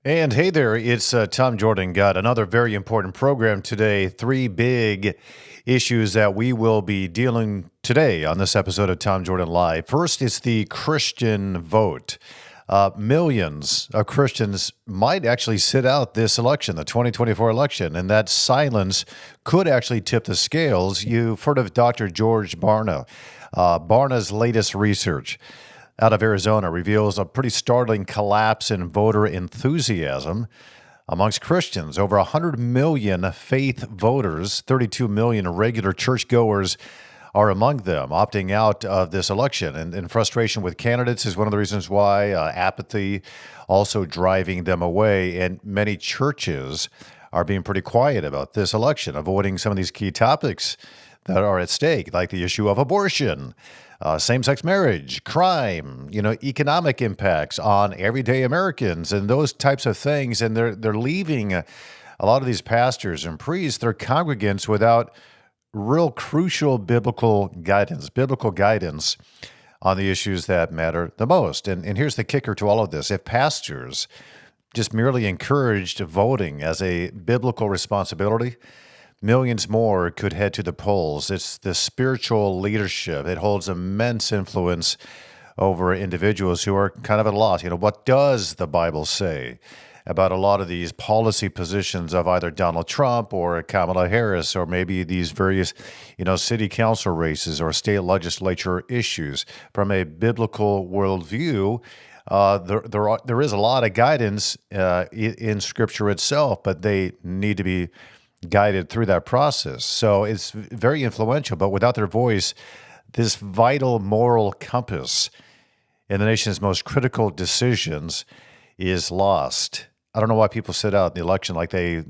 And hey there, it's Tom Jordan. Got another very important program today. Three big issues that we will be dealing today on this episode of Tom Jordan Live. First is the Christian vote. Millions of Christians might actually sit out this election, the 2024 election, and that silence could actually tip the scales. You've heard of Dr. George Barna. Barna's latest research out of Arizona reveals a pretty startling collapse in voter enthusiasm amongst Christians. Over 100 million faith voters, 32 million regular churchgoers are among them, opting out of this election. And frustration with candidates is one of the reasons why, apathy also driving them away. And many churches are being pretty quiet about this election, avoiding some of these key topics that are at stake, like the issue of abortion, same-sex marriage, crime, economic impacts on everyday Americans, and those types of things. And they're leaving a lot of these pastors and priests, their congregants, without real crucial biblical guidance on the issues that matter the most. And here's the kicker to all of this: if pastors just merely encouraged voting as a biblical responsibility, millions more could head to the polls. It's the spiritual leadership. It holds immense influence over individuals who are kind of at a loss. What does the Bible say about a lot of these policy positions of either Donald Trump or Kamala Harris, or maybe these various, city council races or state legislature issues? From a biblical worldview, there is a lot of guidance in Scripture itself, but they need to be guided through that process. So it's very influential, but without their voice, this vital moral compass in the nation's most critical decisions is lost. I don't know why people sit out in the election like they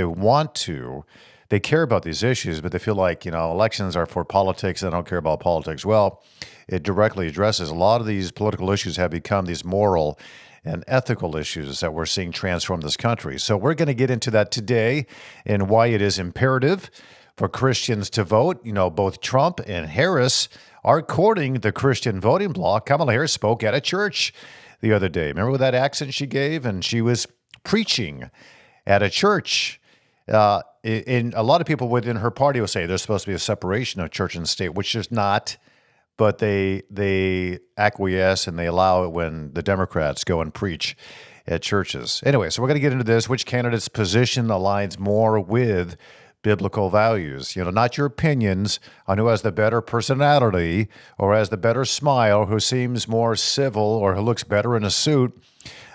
want to. They care about these issues, but they feel like, elections are for politics. They don't care about politics. Well, it directly addresses a lot of these political issues have become these moral and ethical issues that we're seeing transform this country. So we're going to get into that today and why it is imperative for Christians to vote. Both Trump and Harris are courting the Christian voting bloc. Kamala Harris spoke at a church the other day. Remember that accent she gave? And she was preaching at a church. And a lot of people within her party will say there's supposed to be a separation of church and state, which is not. But they acquiesce and they allow it when the Democrats go and preach at churches. Anyway, so we're going to get into this. Which candidate's position aligns more with biblical values? Not your opinions on who has the better personality or has the better smile, who seems more civil or who looks better in a suit,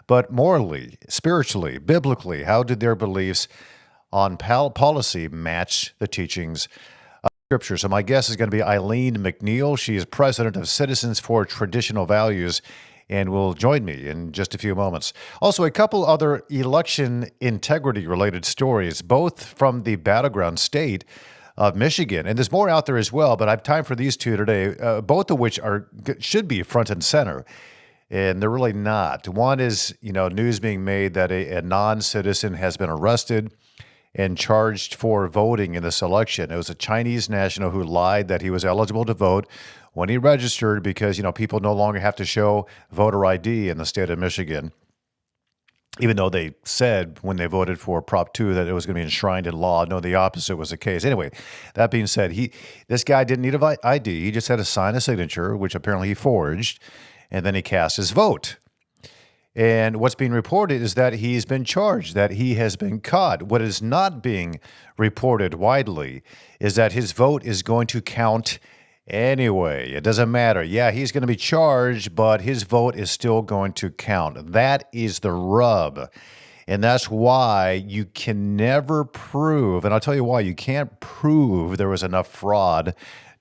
but morally, spiritually, biblically, how did their beliefs on policy match the teachings Scripture? So my guest is going to be Eileen McNeil. She is president of Citizens for Traditional Values and will join me in just a few moments. Also, a couple other election integrity-related stories, both from the battleground state of Michigan. And there's more out there as well, but I have time for these two today, both of which should be front and center. And they're really not. One is, news being made that a non-citizen has been arrested and charged for voting in this election. It was a Chinese national who lied that he was eligible to vote when he registered because, people no longer have to show voter ID in the state of Michigan, even though they said when they voted for Prop 2 that it was going to be enshrined in law. No, the opposite was the case. Anyway, that being said, this guy didn't need an ID. He just had to sign a signature, which apparently he forged, and then he cast his vote. And what's being reported is that he's been charged, that he has been caught. What is not being reported widely is that his vote is going to count anyway. It doesn't matter. Yeah, he's going to be charged, but his vote is still going to count. That is the rub. And that's why you can never prove, and I'll tell you why, you can't prove there was enough fraud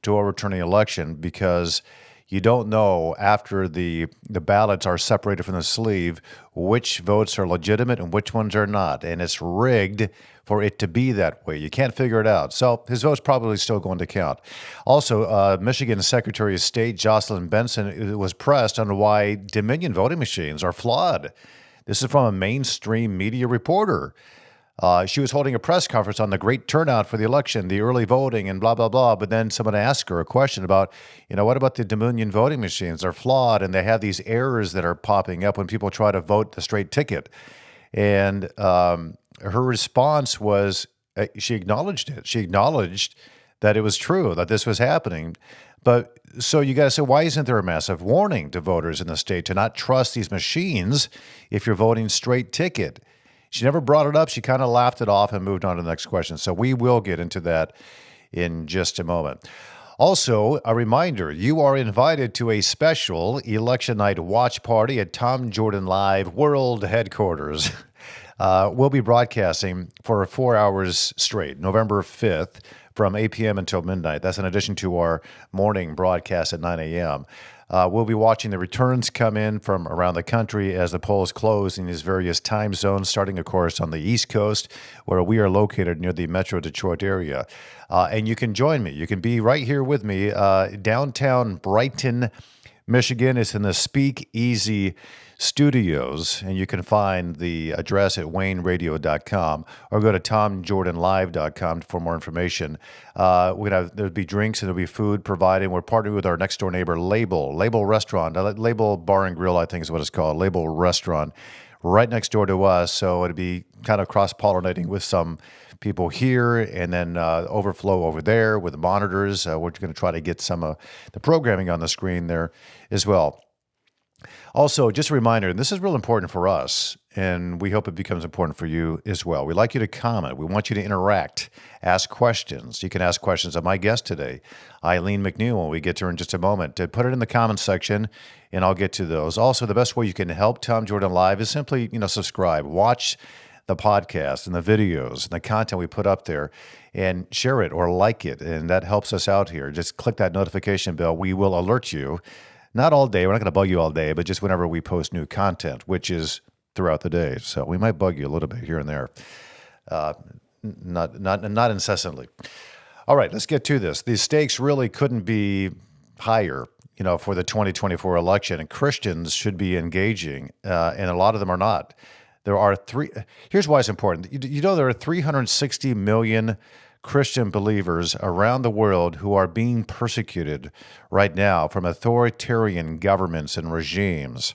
to overturn the election, because you don't know after the ballots are separated from the sleeve which votes are legitimate and which ones are not. And it's rigged for it to be that way. You can't figure it out. So his vote's probably still going to count. Also, Michigan Secretary of State Jocelyn Benson was pressed on why Dominion voting machines are flawed. This is from a mainstream media reporter. She was holding a press conference on the great turnout for the election, the early voting, and blah, blah, blah. But then someone asked her a question about, what about the Dominion voting machines? They're flawed, and they have these errors that are popping up when people try to vote the straight ticket. And her response was she acknowledged it. She acknowledged that it was true, that this was happening. But so you got to say, why isn't there a massive warning to voters in the state to not trust these machines if you're voting straight ticket? She never brought it up. She kind of laughed it off and moved on to the next question. So we will get into that in just a moment. Also, a reminder, you are invited to a special election night watch party at Tom Jordan Live World Headquarters. We'll be broadcasting for 4 hours straight, November 5th, from 8 p.m. until midnight. That's in addition to our morning broadcast at 9 a.m. We'll be watching the returns come in from around the country as the polls close in these various time zones, starting, of course, on the East Coast, where we are located near the Metro Detroit area. And you can join me. You can be right here with me. Downtown Brighton, Michigan is in the Speak Easy Studios, and you can find the address at wayneradio.com or go to tomjordanlive.com for more information. There'll be drinks and there'll be food provided. We're partnering with our next door neighbor, Label Restaurant. Label Bar and Grill, I think is what it's called, Label Restaurant, right next door to us. So it'll be kind of cross-pollinating with some people here and then overflow over there with the monitors. We're going to try to get some of the programming on the screen there as well. Also, just a reminder, and this is real important for us, and we hope it becomes important for you as well. We'd like you to comment. We want you to interact, ask questions. You can ask questions of my guest today, Eileen McNeil, when we get to her in just a moment. To put it in the comments section, and I'll get to those. Also, the best way you can help Tom Jordan Live is simply, subscribe. Watch the podcast and the videos and the content we put up there and share it or like it, and that helps us out here. Just click that notification bell. We will alert you. Not all day. We're not going to bug you all day, but just whenever we post new content, which is throughout the day. So we might bug you a little bit here and there, not incessantly. All right, let's get to this. The stakes really couldn't be higher, for the 2024 election, and Christians should be engaging, and a lot of them are not. There are here's why it's important. There are 360 million Christian believers around the world who are being persecuted right now from authoritarian governments and regimes.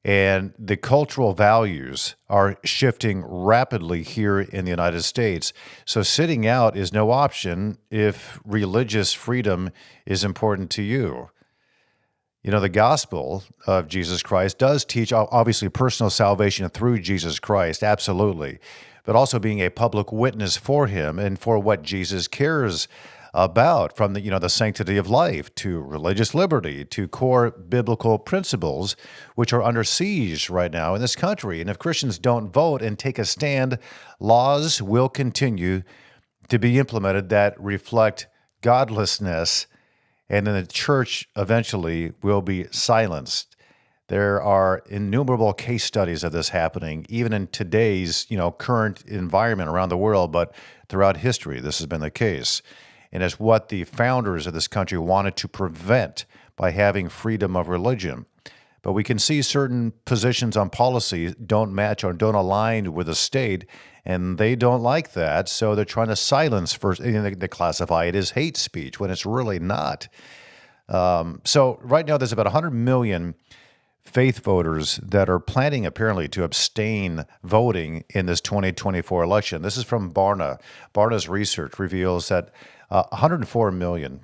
And the cultural values are shifting rapidly here in the United States. So sitting out is no option if religious freedom is important to you. The gospel of Jesus Christ does teach, obviously, personal salvation through Jesus Christ, absolutely, but also being a public witness for him and for what Jesus cares about, from the sanctity of life to religious liberty to core biblical principles, which are under siege right now in this country. And if Christians don't vote and take a stand, laws will continue to be implemented that reflect godlessness, and then the church eventually will be silenced. There are innumerable case studies of this happening, even in today's, current environment around the world, but throughout history, this has been the case. And it's what the founders of this country wanted to prevent by having freedom of religion. But we can see certain positions on policy don't match or don't align with the state, and they don't like that, so they're trying to silence first. They classify it as hate speech when it's really not. So right now, there's about 100 million faith voters that are planning apparently to abstain voting in this 2024 election. This is from Barna. Barna's research reveals that 104 million,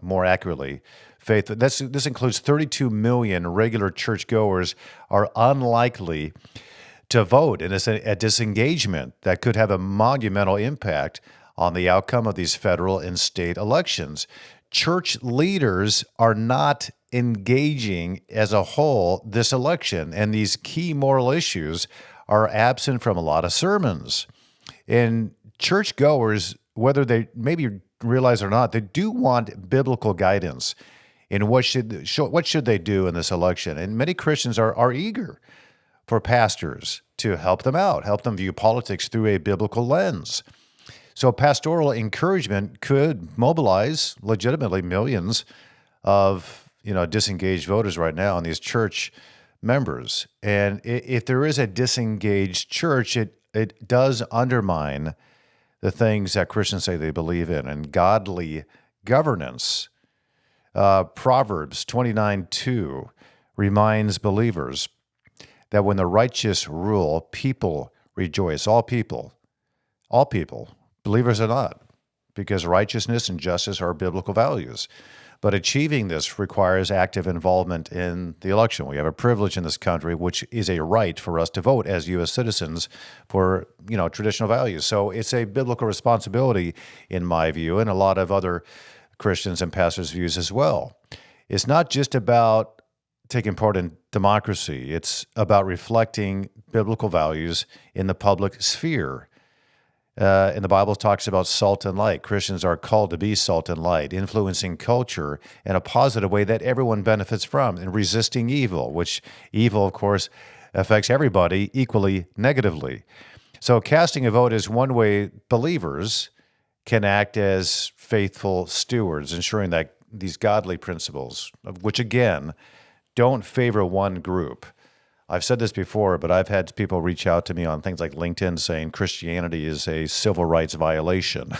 more accurately, faith. This includes 32 million regular churchgoers are unlikely to vote, and it's a disengagement that could have a monumental impact on the outcome of these federal and state elections. Church leaders are not engaging as a whole this election, and these key moral issues are absent from a lot of sermons. And churchgoers, whether they maybe realize or not, they do want biblical guidance in what should they do in this election. And many Christians are eager for pastors to help them out, help them view politics through a biblical lens. So pastoral encouragement could mobilize legitimately millions of disengaged voters right now and these church members. And if there is a disengaged church, it does undermine the things that Christians say they believe in and godly governance. Proverbs 29:2 reminds believers that when the righteous rule, people rejoice. All people, believers or not, because righteousness and justice are biblical values. But achieving this requires active involvement in the election. We have a privilege in this country, which is a right for us to vote as U.S. citizens for, traditional values. So it's a biblical responsibility, in my view, and a lot of other Christians and pastors' views as well. It's not just about taking part in democracy. It's about reflecting biblical values in the public sphere. And the Bible talks about salt and light. Christians are called to be salt and light, influencing culture in a positive way that everyone benefits from, and resisting evil, which evil, of course, affects everybody equally negatively. So casting a vote is one way believers can act as faithful stewards, ensuring that these godly principles, which again, don't favor one group. I've said this before, but I've had people reach out to me on things like LinkedIn saying Christianity is a civil rights violation.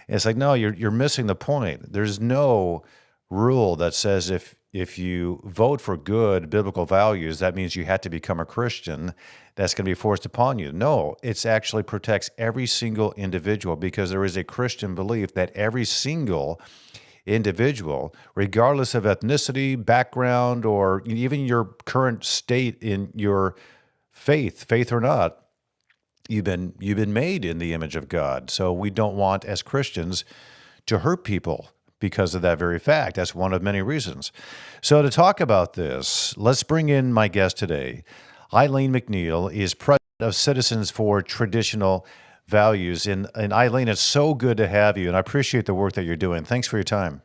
It's like, no, you're missing the point. There's no rule that says if you vote for good biblical values, that means you have to become a Christian. That's going to be forced upon you. No, it actually protects every single individual, because there is a Christian belief that every single individual, regardless of ethnicity, background, or even your current state in your faith or not, you've been made in the image of God. So we don't want, as Christians, to hurt people because of that very fact. That's one of many reasons. So to talk about this, let's bring in my guest today. Eileen McNeil is president of Citizens for Traditional Values. And Eileen, it's so good to have you, and I appreciate the work that you're doing. Thanks for your time.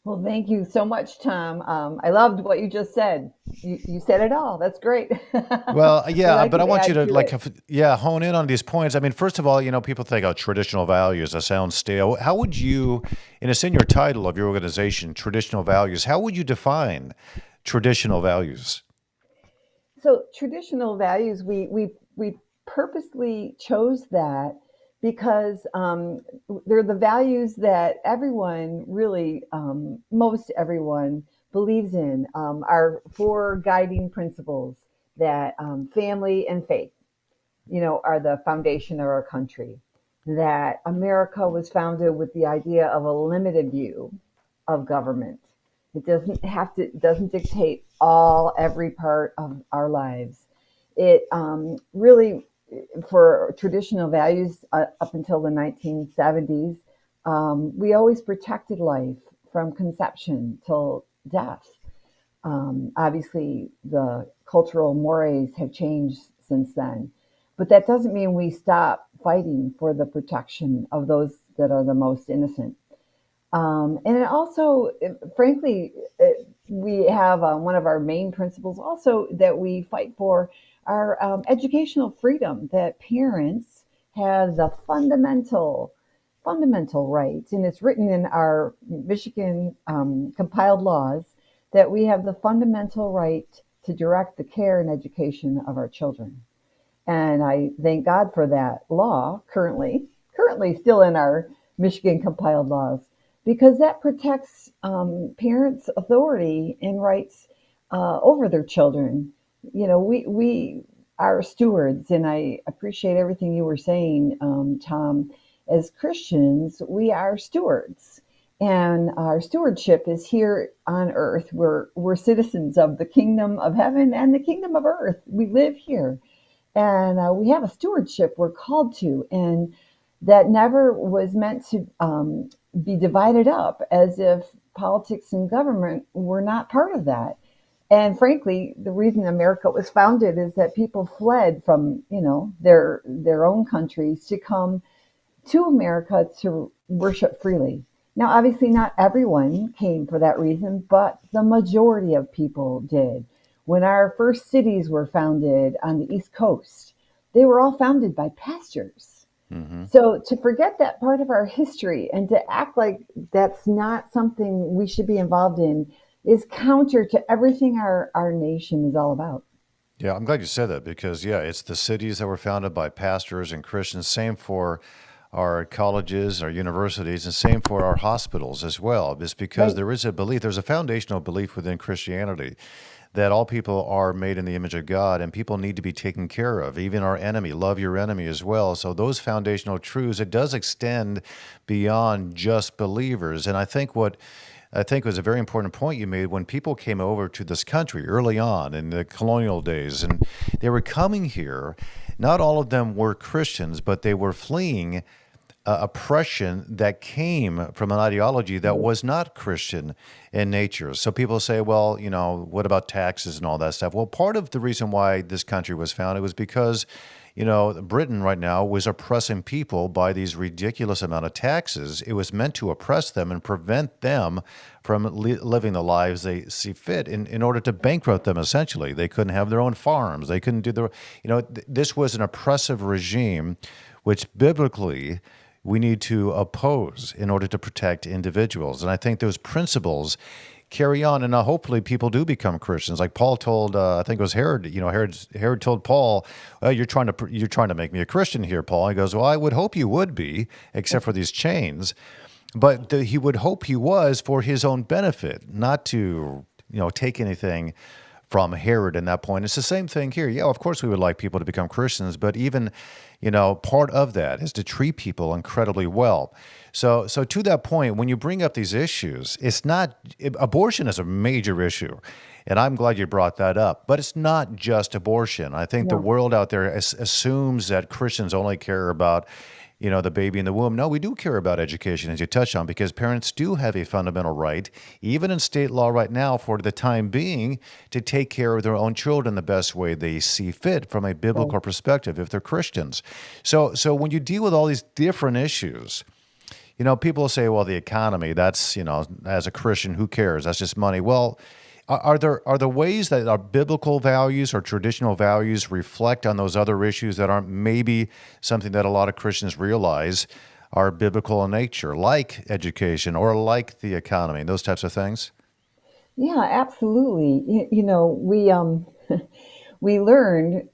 Well, thank you so much, Tom. I loved what you just said. You said it all. That's great. Well, But yeah, I but I can want you add to to it. hone in on these points. I mean, first of all, people think, oh, traditional values, that sounds stale. How would you, and it's in your title of your organization, traditional values, how would you define traditional values? So traditional values, we purposely chose that because they're the values that everyone really, most everyone believes in. Our four guiding principles that family and faith, are the foundation of our country. That America was founded with the idea of a limited view of government. It doesn't dictate every part of our lives. It really, for traditional values up until the 1970s, we always protected life from conception till death. Obviously, the cultural mores have changed since then, but that doesn't mean we stop fighting for the protection of those that are the most innocent. And it also, frankly, we have one of our main principles also that we fight for our educational freedom, that parents have the fundamental rights, and it's written in our Michigan compiled laws that we have the fundamental right to direct the care and education of our children. And I thank God for that law currently still in our Michigan compiled laws, because that protects parents' authority and rights over their children. We are stewards, and I appreciate everything you were saying, Tom. As Christians, we are stewards, and our stewardship is here on earth. We're citizens of the kingdom of heaven and the kingdom of earth. We live here, and we have a stewardship we're called to, and that never was meant to be divided up as if politics and government were not part of that. And frankly, the reason America was founded is that people fled from, their own countries to come to America to worship freely. Now, obviously, not everyone came for that reason, but the majority of people did. When our first cities were founded on the East Coast, they were all founded by pastors. Hmm. So to forget that part of our history and to act like that's not something we should be involved in is counter to everything our nation is all about. Yeah, I'm glad you said that because, yeah, it's the cities that were founded by pastors and Christians. Same for our colleges, our universities, and same for our hospitals as well, is because Right. there is a belief, there's a foundational belief within Christianity that all people are made in the image of God and people need to be taken care of, even our enemy. Love your enemy as well. So those foundational truths, it does extend beyond just believers. And I think was a very important point you made when people came over to this country early on in the colonial days, and they were coming here. Not all of them were Christians, but they were fleeing oppression that came from an ideology that Right. was not Christian in nature. So people say, well, what about taxes and all that stuff? Well, part of the reason why this country was founded was because, Britain right now was oppressing people by these ridiculous amount of taxes. It was meant to oppress them and prevent them from living the lives they see fit in order to bankrupt them, essentially. They couldn't have their own farms. They couldn't do this was an oppressive regime, which biblically we need to oppose in order to protect individuals. And I think those principles carry on, and hopefully people do become Christians. Like Paul told, I think it was Herod. Herod told Paul, well, "You're trying to make me a Christian here, Paul." He goes, "Well, I would hope you would be, except for these chains." But he would hope he was for his own benefit, not to take anything from Herod in that point. It's the same thing here. Yeah, of course we would like people to become Christians, but even, part of that is to treat people incredibly well. So to that point, when you bring up these issues, abortion is a major issue. And I'm glad you brought that up. But it's not just abortion. I think the No. world out there assumes that Christians only care about the baby in the womb. No, we do care about education, as you touched on, because parents do have a fundamental right, even in state law right now, for the time being, to take care of their own children the best way they see fit from a Right. biblical perspective if they're Christians. So when you deal with all these different issues, people say, well, the economy, that's, as a Christian, who cares? That's just money. Well, are there ways that our biblical values or traditional values reflect on those other issues that aren't maybe something that a lot of Christians realize are biblical in nature, like education or like the economy, those types of things? Yeah, absolutely. We we learned,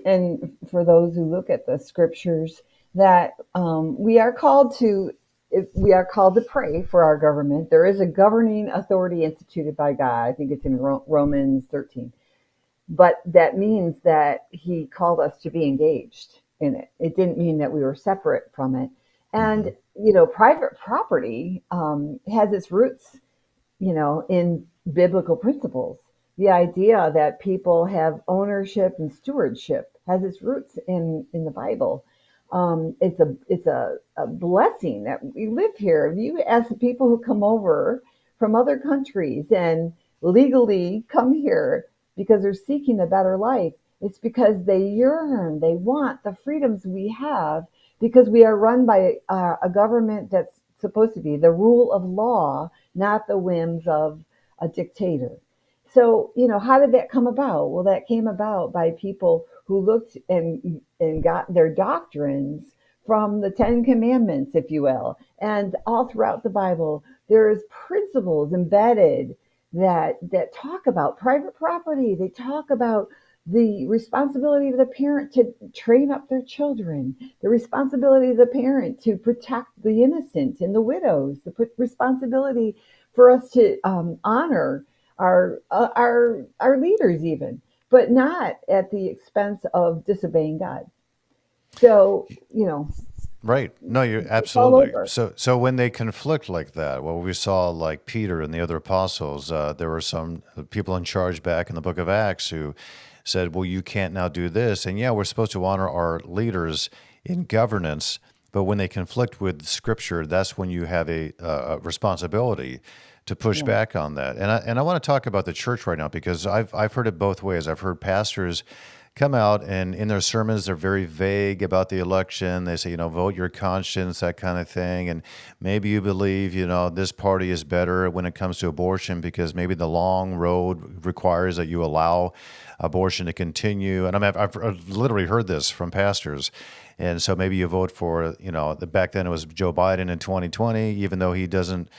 and for those who look at the scriptures, that we are called to pray for our government. There is a governing authority instituted by God. I think it's in Romans 13. But that means that He called us to be engaged in it. It didn't mean that we were separate from it. Hmm. And private property has its roots in biblical principles. The idea that people have ownership and stewardship has its roots in the Bible. It's a blessing that we live here. If you ask the people who come over from other countries and legally come here because they're seeking a better life, it's because they yearn, they want the freedoms we have because we are run by a government that's supposed to be the rule of law, not the whims of a dictator. So, how did that come about? Well, that came about by people who looked and got their doctrines from the Ten Commandments, if you will. And all throughout the Bible, there's principles embedded that talk about private property. They talk about the responsibility of the parent to train up their children, the responsibility of the parent to protect the innocent and the widows, the responsibility for us to honor our leaders, even, but not at the expense of disobeying God. So Right. No, you're it's all absolutely. over. So when they conflict like that, well, we saw like Peter and the other apostles, there were some people in charge back in the book of Acts who said, well, you can't now do this. And yeah, we're supposed to honor our leaders in governance, but when they conflict with scripture, that's when you have a responsibility to push Yeah, back on that. And I want to talk about the church right now because I've heard it both ways. I've heard pastors come out and in their sermons they're very vague about the election. They say, vote your conscience, that kind of thing, and maybe you believe, this party is better when it comes to abortion because maybe the long road requires that you allow abortion to continue. And I've literally heard this from pastors. And so maybe you vote for, back then it was Joe Biden in 2020, even though he doesn't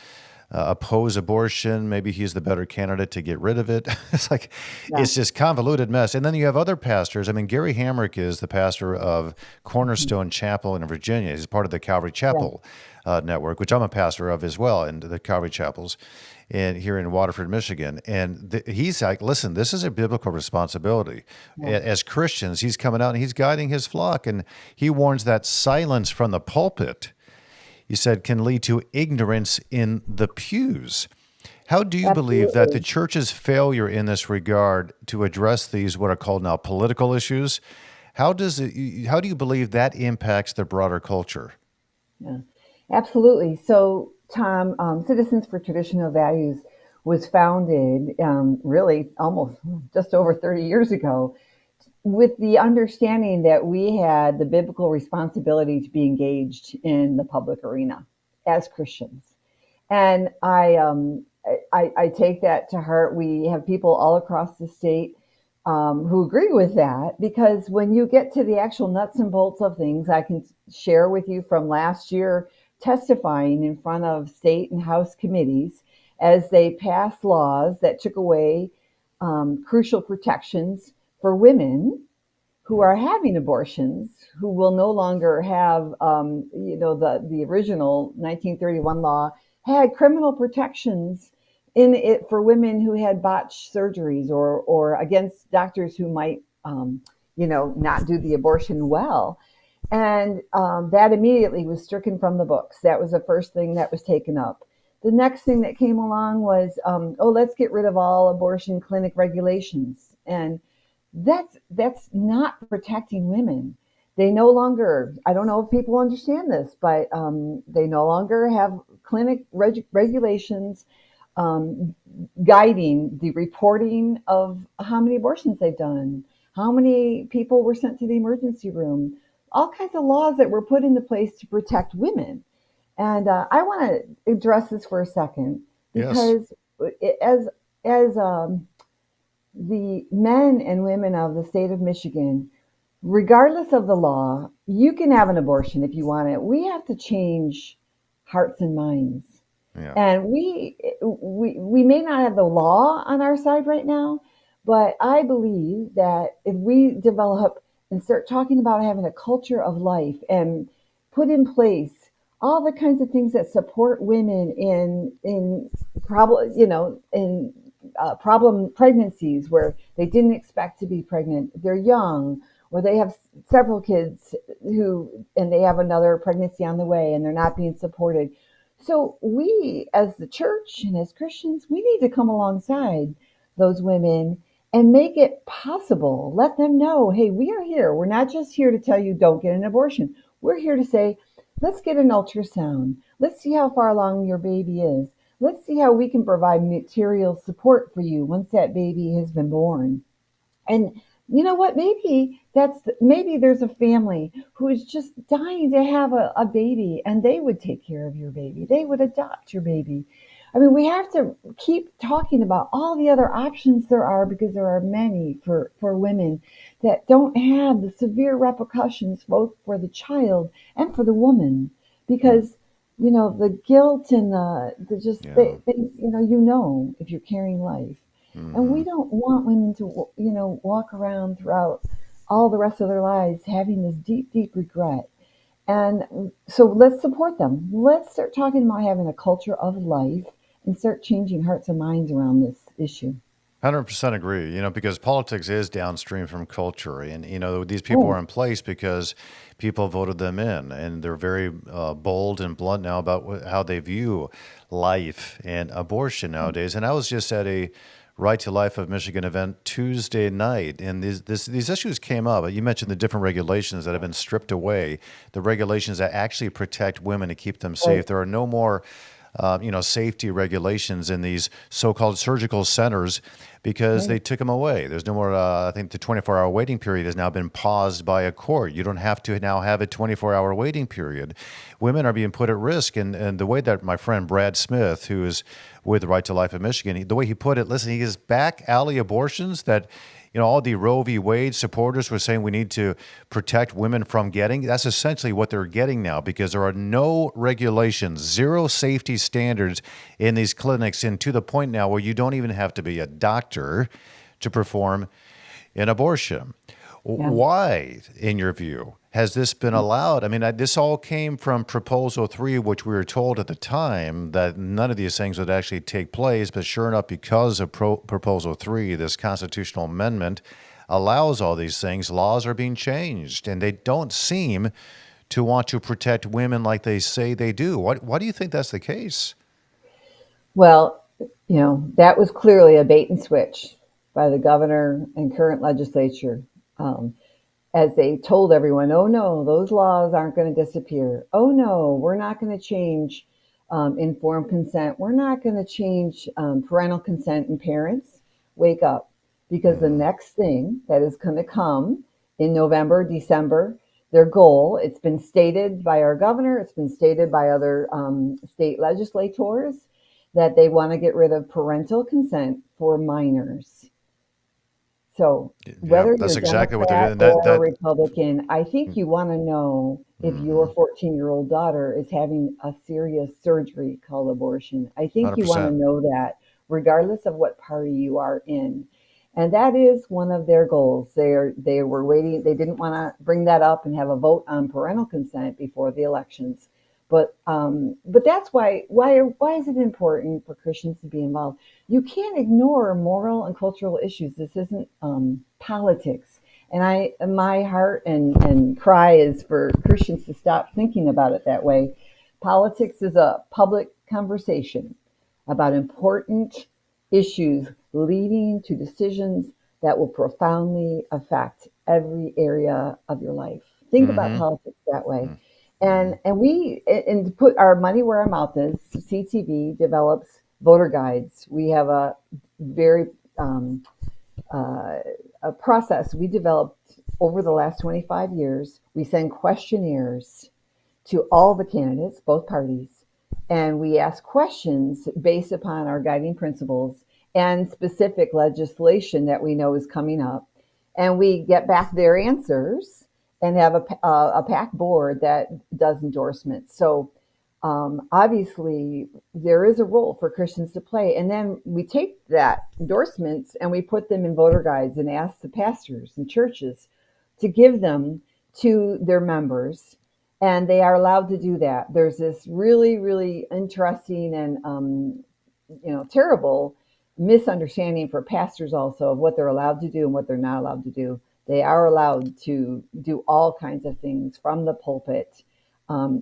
oppose abortion. Maybe he's the better candidate to get rid of it. It's like, Yeah. it's this convoluted mess. And then you have other pastors. I mean, Gary Hamrick is the pastor of Mhm. Cornerstone Chapel in Virginia. He's part of the Calvary Yeah. Chapel network, which I'm a pastor of as well, and the Calvary Chapels here in Waterford, Michigan. And he's like, listen, this is a biblical responsibility. Yeah. As Christians, he's coming out and he's guiding his flock. And he warns that silence from the pulpit, he said, can lead to ignorance in the pews. How do you believe that the Absolutely. church's failure in this regard to address these what are called now political issues, how do you believe that impacts the broader culture? Yeah, absolutely. So, Tom, Citizens for Traditional Values was founded really almost just over 30 years ago with the understanding that we had the biblical responsibility to be engaged in the public arena as Christians. And I take that to heart. We have people all across the state who agree with that because when you get to the actual nuts and bolts of things, I can share with you from last year testifying in front of state and House committees as they passed laws that took away crucial protections for women who are having abortions, who will no longer have, the original 1931 law had criminal protections in it for women who had botched surgeries or against doctors who might, not do the abortion well. And that immediately was stricken from the books. That was the first thing that was taken up. The next thing that came along was, let's get rid of all abortion clinic regulations. And that's not protecting women. They no longer, I don't know if people understand this, but they no longer have clinic regulations um, guiding the reporting of how many abortions they've done, how many people were sent to the emergency room, all kinds of laws that were put into place to protect women. And I want to address this for a second Yes. because as the men and women of the state of Michigan, regardless of the law, you can have an abortion if you want it. We have to change hearts and minds. Yeah. And we may not have the law on our side right now, but I believe that if we develop and start talking about having a culture of life and put in place all the kinds of things that support women in problem, in problem pregnancies where they didn't expect to be pregnant, they're young, or they have several kids and they have another pregnancy on the way and they're not being supported. So we, as the church and as Christians, we need to come alongside those women and make it possible. Let them know, hey, we are here. We're not just here to tell you don't get an abortion. We're here to say, let's get an ultrasound. Let's see how far along your baby is. Let's see how we can provide material support for you once that baby has been born. And you know what? Maybe there's a family who is just dying to have a baby and they would take care of your baby. They would adopt your baby. I mean, we have to keep talking about all the other options there are because there are many for women that don't have the severe repercussions both for the child and for the woman Mm. because the guilt and the just Yeah. if you're carrying life. And Hmm. we don't want women to, walk around throughout all the rest of their lives having this deep, deep regret. And so let's support them. Let's start talking about having a culture of life and start changing hearts and minds around this issue. 100% agree, because politics is downstream from culture. And, these people are Oh, in place because people voted them in. And they're very bold and blunt now about how they view life and abortion nowadays. And I was just at a Right to Life of Michigan event Tuesday night, and these issues came up. You mentioned the different regulations that have been stripped away, the regulations that actually protect women to keep them right, safe. There are no more safety regulations in these so-called surgical centers because they right. took them away. There's no more. I think the 24-hour waiting period has now been paused by a court. You don't have to now have a 24-hour waiting period. Women are being put at risk, and the way that my friend Brad Smith, who is with Right to Life in Michigan, the way he put it, listen, he is back alley abortions that all the Roe v. Wade supporters were saying we need to protect women from getting. That's essentially what they're getting now, because there are no regulations, zero safety standards in these clinics, and to the point now where you don't even have to be a doctor to perform an abortion. Yeah. Why, in your view, has this been allowed? I mean, this all came from Proposal 3, which we were told at the time that none of these things would actually take place. But sure enough, because of Proposal 3, this constitutional amendment allows all these things. Laws are being changed, and they don't seem to want to protect women like they say they do. Why do you think that's the case? Well, that was clearly a bait and switch by the governor and current legislature. Um, as they told everyone, oh no, those laws aren't going to disappear. Oh no, we're not going to change informed consent. We're not going to change parental consent, and parents, wake up, because the Mm-hmm. next thing that is going to come in November, December, their goal, it's been stated by our governor, it's been stated by other state legislators, that they want to get rid of parental consent for minors. So Yeah, whether that's you're exactly what they're Democrat doing. or Republican, I think you want to know if your Mm-hmm. 14-year-old daughter is having a serious surgery called abortion. I think you want to 100%. know that regardless of what party you are in. And that is one of their goals. They were waiting, they didn't want to bring that up and have a vote on parental consent before the elections. But that's why is it important for Christians to be involved? You can't ignore moral and cultural issues. This isn't politics. And my heart and cry is for Christians to stop thinking about it that way. Politics is a public conversation about important issues leading to decisions that will profoundly affect every area of your life. Think about Mm-hmm. politics that way. Mm-hmm. And to put our money where our mouth is, CTV develops voter guides. We have a very uh, a process we developed over the last 25 years. We send questionnaires to all the candidates, both parties, and we ask questions based upon our guiding principles and specific legislation that we know is coming up. And we get back their answers and have a PAC board that does endorsements. So obviously, there is a role for Christians to play. And then we take that endorsements and we put them in voter guides and ask the pastors and churches to give them to their members. And they are allowed to do that. There's this really, really interesting and terrible misunderstanding for pastors also of what they're allowed to do and what they're not allowed to do. They are allowed to do all kinds of things from the pulpit,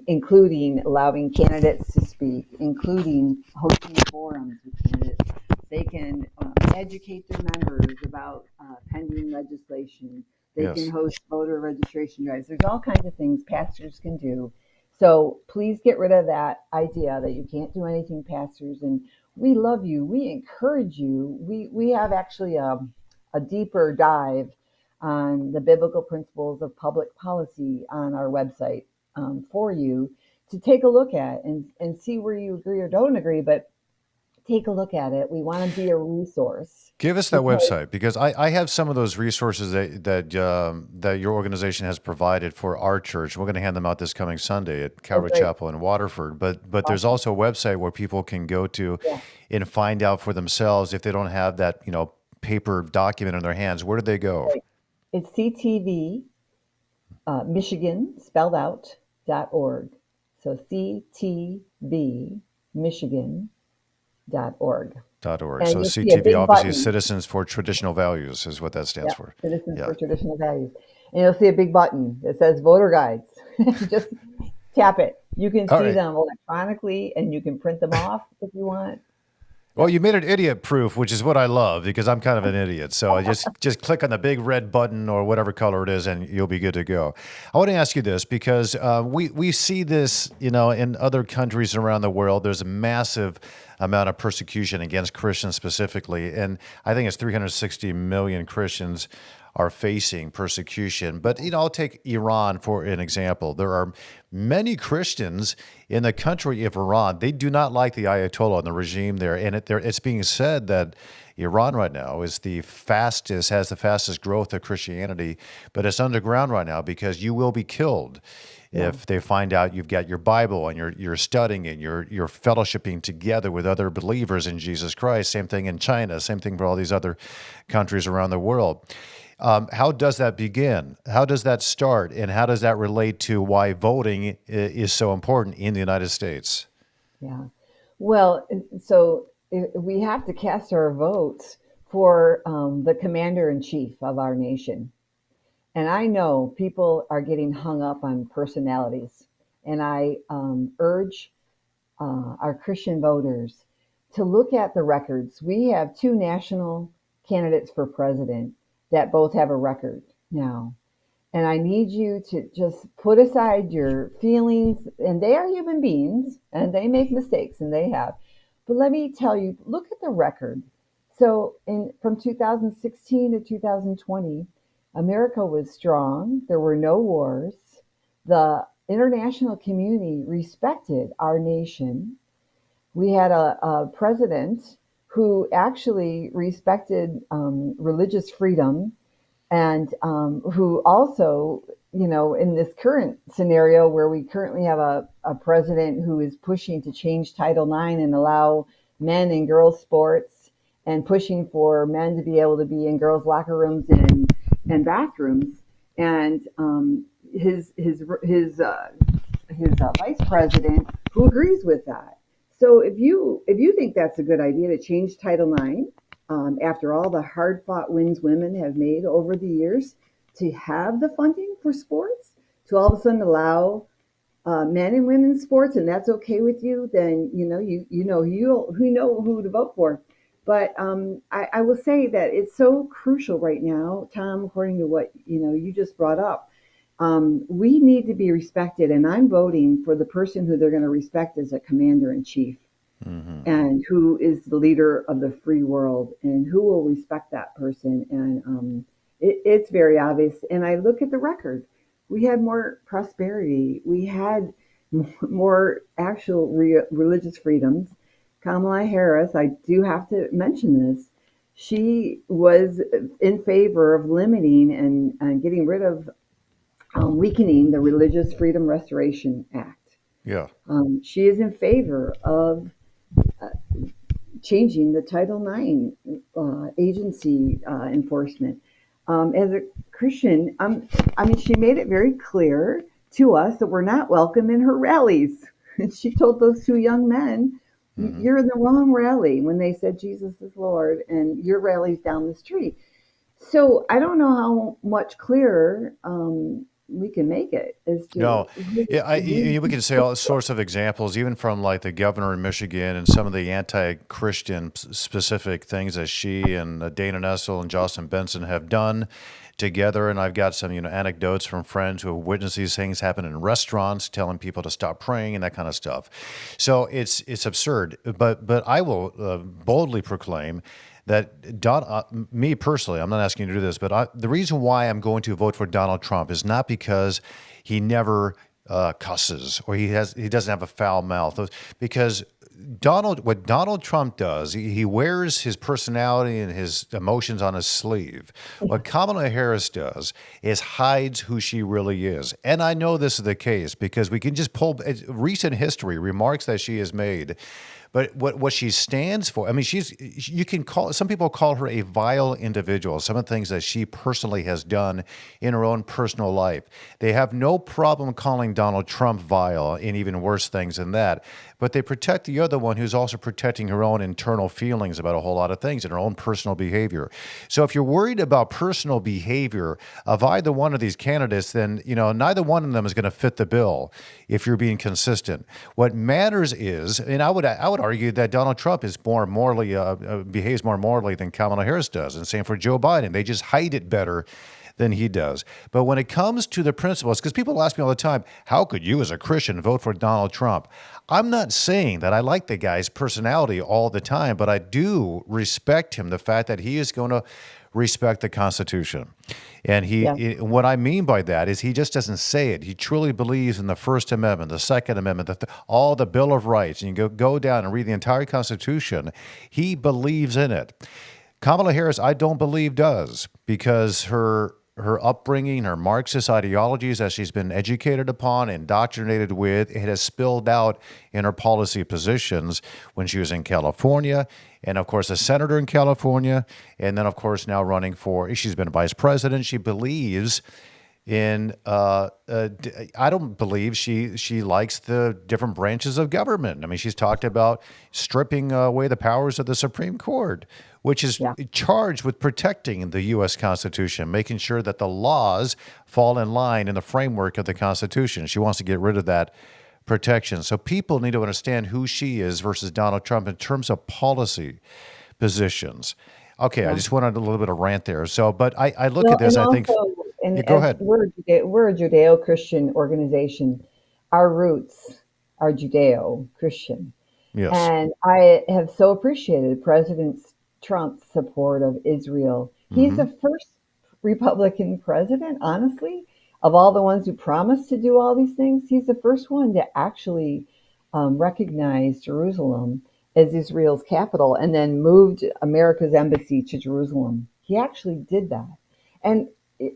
including allowing candidates to speak, including hosting forums with candidates. They can educate their members about pending legislation. They can Yes. host voter registration drives. There's all kinds of things pastors can do. So please get rid of that idea that you can't do anything, pastors. And we love you. We encourage you. We have actually a deeper dive on the biblical principles of public policy on our website for you to take a look at and see where you agree or don't agree, but take a look at it. We want to be a resource Give us that because website, because I have some of those resources that your organization has provided for our church. We're going to hand them out this coming Sunday at oh Calvary great, Chapel in Waterford. But there's awesome, also a website where people can go to yeah, and find out for themselves if they don't have that paper document in their hands. Where do they go? great. It's CTV Michigan spelled out .org. So CTV Michigan.org. .org. And So you'll see a CTV, big obviously button. Citizens for Traditional Values is what that stands Yep, for. Citizens Yeah. for Traditional Values. And you'll see a big button that says voter guides. Just tap it. You can All see right. them electronically and you can print them off if you want. Well, Yep. you made it idiot proof, which is what I love because I'm kind of an idiot. So I just click on the big red button or whatever color it is, and you'll be good to go. I want to ask you this because we see this, in other countries around the world. There's a massive amount of persecution against Christians specifically, and I think it's 360 million Christians are facing persecution. But I'll take Iran for an example. There are many Christians in the country of Iran. They do not like the Ayatollah and the regime there, and it's being said that Iran right now is has the fastest growth of Christianity, but it's underground right now because you will be killed Yeah. if they find out you've got your Bible and you're studying and you're fellowshipping together with other believers in Jesus Christ. Same thing in China. Same thing for all these other countries around the world. How does that begin? How does that start? And how does that relate to why voting is so important in the United States? Yeah. Well, so we have to cast our votes for the commander in chief of our nation. And I know people are getting hung up on personalities. And I urge our Christian voters to look at the records. We have two national candidates for president that both have a record now. And I need you to just put aside your feelings, and they are human beings and they make mistakes, and they have. But let me tell you, look at the record. So from 2016 to 2020, America was strong. There were no wars. The international community respected our nation. We had a president who actually respected religious freedom, and who also, in this current scenario where we currently have a president who is pushing to change Title IX and allow men and girls sports, and pushing for men to be able to be in girls' locker rooms and bathrooms, and his vice president who agrees with that. So if you think that's a good idea to change Title IX, after all the hard fought wins women have made over the years, to have the funding for sports, to all of a sudden allow men and women's sports, and that's okay with you, then you know who to vote for. But I will say that it's so crucial right now, Tom, according to what you just brought up. We need to be respected, and I'm voting for the person who they're going to respect as a commander in chief, and who is the leader of the free world, and who will respect that person. And it's very obvious. And I look at the record. We had more prosperity. We had more actual religious freedoms. Kamala Harris, I do have to mention this, she was in favor of limiting and getting rid of weakening the Religious Freedom Restoration Act. Yeah. She is in favor of changing the Title IX agency enforcement. As a Christian, she made it very clear to us that we're not welcome in her rallies. And she told those two young men, you're in the wrong rally, when they said Jesus is Lord, and your rally's down the street. So I don't know how much clearer we can make it as to No, yeah, we can say all sorts of examples, even from like the governor in Michigan and some of the anti-Christian specific things that she and Dana Nessel and Jocelyn Benson have done together. And I've got some, anecdotes from friends who have witnessed these things happen in restaurants, telling people to stop praying and that kind of stuff. So it's absurd. But I will boldly proclaim that me personally, I'm not asking you to do this, but the reason why I'm going to vote for Donald Trump is not because he never cusses or he doesn't have a foul mouth, because what Donald Trump does, he wears his personality and his emotions on his sleeve. What Kamala Harris does is hides who she really is. And I know this is the case because we can just pull recent history, remarks that she has made. But what she stands for, some people call her a vile individual, some of the things that she personally has done in her own personal life. They have no problem calling Donald Trump vile and even worse things than that. But they protect the other one who's also protecting her own internal feelings about a whole lot of things and her own personal behavior. So if you're worried about personal behavior of either one of these candidates, then neither one of them is going to fit the bill if you're being consistent. What matters is, and I would argue that Donald Trump is more morally behaves more morally than Kamala Harris does, and same for Joe Biden. They just hide it better than he does. But when it comes to the principles, because people ask me all the time, how could you as a Christian vote for Donald Trump? I'm not saying that I like the guy's personality all the time, but I do respect him, the fact that he is going to respect the Constitution. And what I mean by that is he just doesn't say it. He truly believes in the First Amendment, the Second Amendment, all the Bill of Rights. And you go down and read the entire Constitution. He believes in it. Kamala Harris, I don't believe does, because her upbringing, her Marxist ideologies that she's been educated upon, indoctrinated with, it has spilled out in her policy positions when she was in California, and of course a senator in California, and then of course now running for. She's been vice president. She believes in I don't believe she likes the different branches of government. I mean, she's talked about stripping away the powers of the Supreme Court, which is Yeah. charged with protecting the U.S. Constitution, making sure that the laws fall in line in the framework of the Constitution. She wants to get rid of that protection. So people need to understand who she is versus Donald Trump in terms of policy positions. Okay, I Yeah. just wanted a little bit of rant there. So, but I look at Well, this, and I think, also, and yeah, go as ahead. we're a Judeo-Christian organization, our roots are Judeo-Christian. Yes. And I have so appreciated President Trump's support of Israel. He's Mm-hmm. the first Republican president, honestly, of all the ones who promised to do all these things. He's the first one to actually recognize Jerusalem as Israel's capital and then moved America's embassy to Jerusalem. He actually did that. And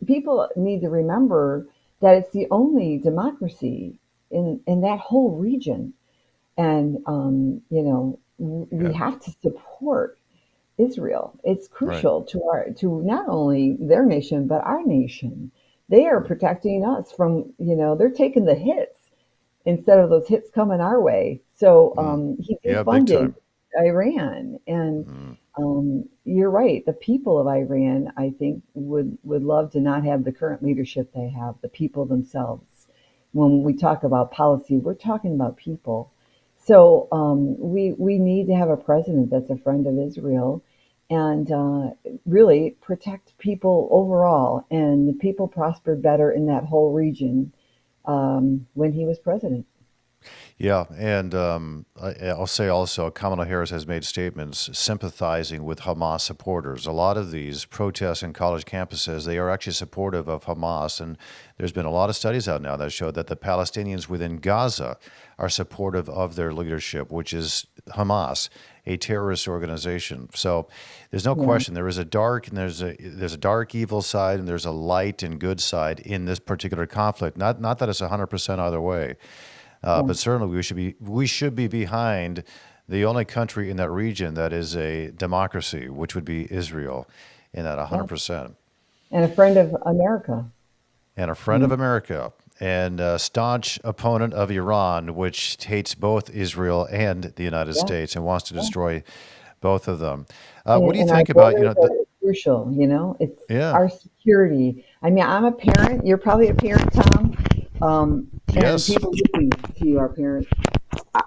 people need to remember that it's the only democracy in that whole region. And, we Yeah. have to support Israel. It's Right. crucial to not only their nation, but our nation. They are protecting us from, they're taking the hits instead of those hits coming our way. So Mm. he Yeah, big defunded time. Iran, and Mm. you're right. The people of Iran, I think, would love to not have the current leadership they have. The people themselves. When we talk about policy, we're talking about people. So we need to have a president that's a friend of Israel, and really protect people overall. And the people prospered better in that whole region when he was president. Yeah, and I'll say also, Kamala Harris has made statements sympathizing with Hamas supporters. A lot of these protests in college campuses, they are actually supportive of Hamas, and there's been a lot of studies out now that show that the Palestinians within Gaza are supportive of their leadership, which is Hamas, a terrorist organization. So there's no Yeah, question there is a dark and there's a dark evil side and there's a light and good side in this particular conflict. Not that it's 100% either way. yeah, But certainly we should be behind the only country in that region that is a democracy, which would be Israel, in that yeah. 100%, And a friend of America. and a You friend of know, America, and a staunch opponent of Iran, which hates both Israel and the United yeah, States and wants to yeah. destroy both of them. What do you And our think about borders the? are crucial. It's Yeah, our security. I mean, I'm a parent. You're probably a parent, Tom. And yes, people listening to you are parents.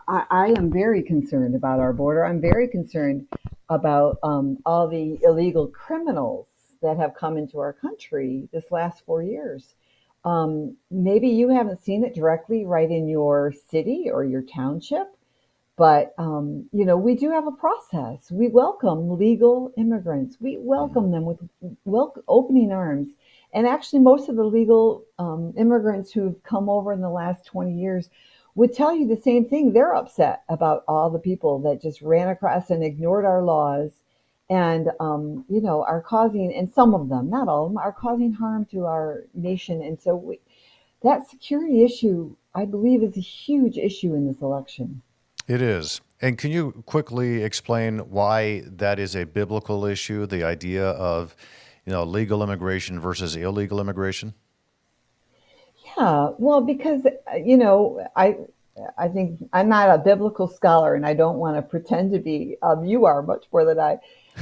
I am very concerned about our border. I'm very concerned about all the illegal criminals that have come into our country this last 4 years. Maybe you haven't seen it directly right in your city or your township, but we do have a process. We welcome legal immigrants. We Mhm. welcome them with opening arms. And actually, most of the legal immigrants who've come over in the last 20 years would tell you the same thing. They're upset about all the people that just ran across and ignored our laws, and are causing, and some of them, not all of them, are causing harm to our nation. And so that security issue, I believe, is a huge issue in this election. It is. And can you quickly explain why that is a biblical issue, the idea of, legal immigration versus illegal immigration? Yeah, well, because I think I'm not a biblical scholar, and I don't want to pretend to be. You are much more than I,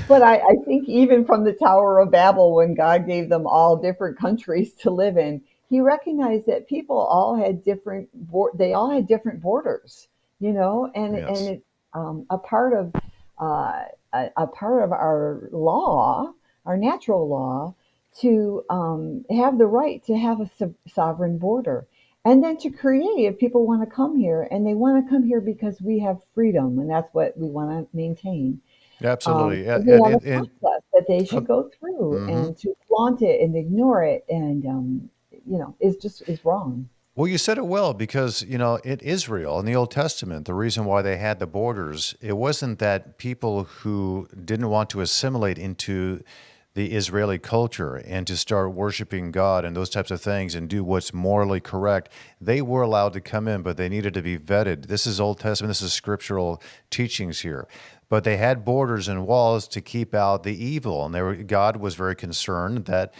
but I think even from the Tower of Babel, when God gave them all different countries to live in, He recognized that people all had they all had different borders, and Yes. it's a part of a part of our law, our natural law, to have the right to have a sovereign border. And then to create, if people want to come here, and they want to come here because we have freedom, and that's what we want to maintain. Absolutely. We have a And process that they should from, go through, hmm and to flaunt it and ignore it, and is wrong. Well, you said it well because, in Israel, in the Old Testament, the reason why they had the borders, it wasn't that people who didn't want to assimilate into the Israeli culture and to start worshiping God and those types of things and do what's morally correct, they were allowed to come in, but they needed to be vetted. This is Old Testament, this is scriptural teachings here. But they had borders and walls to keep out the evil, and God was very concerned that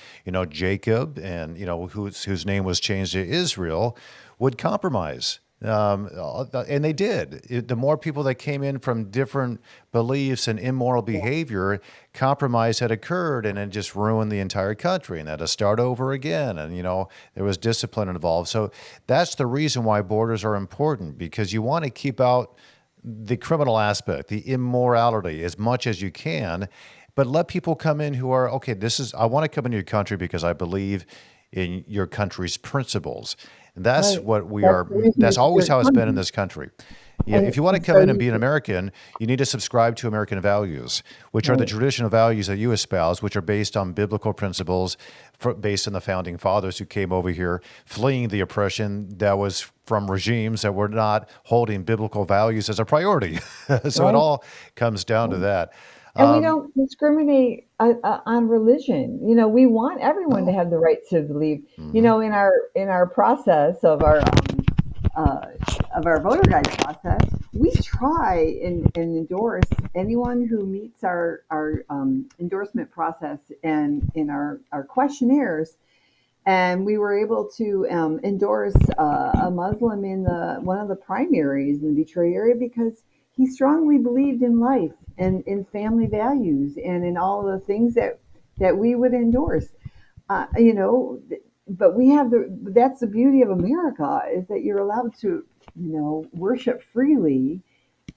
Jacob and whose name was changed to Israel would compromise. And they did. The more people that came in from different beliefs and immoral behavior, compromise had occurred, and it just ruined the entire country, and they had to start over again. And there was discipline involved. So that's the reason why borders are important, because you want to keep out the criminal aspect, the immorality as much as you can, but let people come in who are okay. I want to come into your country because I believe in your country's principles. And that's Right. what we That's are. the reason That's it's always your how it's been in country. this country. Yeah, And if you want to come so in and be an American, you need to subscribe to American values, which are the right. traditional values that you espouse, which are based on biblical principles, based on the founding fathers who came over here, fleeing the oppression that was from regimes that were not holding biblical values as a priority. So it Right. all comes down to Right. that. And we Um, don't discriminate on religion. We want everyone to no. have the right to believe. Hmm. In our process uh, of our voter guide process, we try and endorse anyone who meets our endorsement process and in our questionnaires. And we were able to endorse a Muslim in the one of the primaries in the Detroit area because he strongly believed in life and in family values and in all of the things that we would endorse. Uh, you know, but we have that's the beauty of America is that you're allowed to worship freely